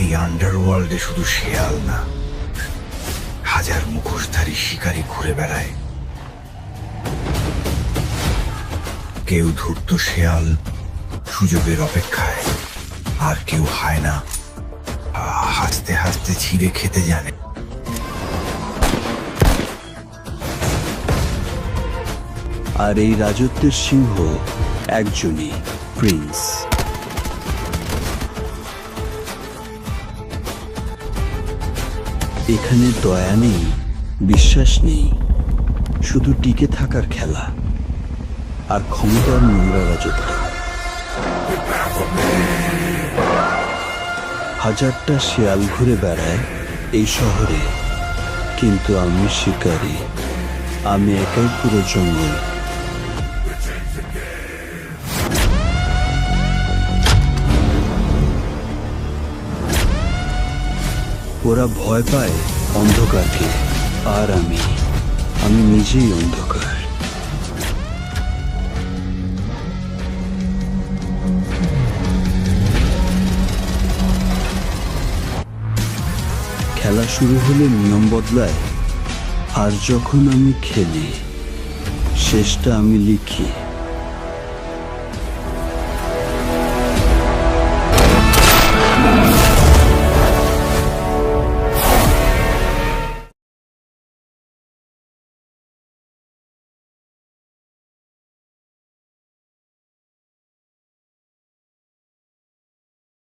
এই আন্ডারওয়ার্ল্ডে শুধু শেয়াল না, হাজার মুখোশধারী শিকারী ঘুরে বেড়ায়। কেউ ধূর্ত শেয়াল, সুযোগের অপেক্ষায়, আর কেউ হায়না, হাসতে হাসতে ছিঁড়ে খেতে জানে। আর এই রাজত্বের সিংহ একজনই, প্রিন্স। এখানে দয়া নেই, বিশ্বাস নেই, শুধু টিকে থাকার খেলা আর ক্ষমতার নোংরা রাজত্ব। হাজারটা শেয়াল ঘুরে বেড়ায় এই শহরে, কিন্তু আমি শিকারী। আমি একাই পুরো জঙ্গল। ওরা ভয় পায় অন্ধকারকে, আর আমি নিজেই অন্ধকার। খেলা শুরু হলে নিয়ম বদলায়, আর যখন আমি খেলি, শেষটা আমি লিখি।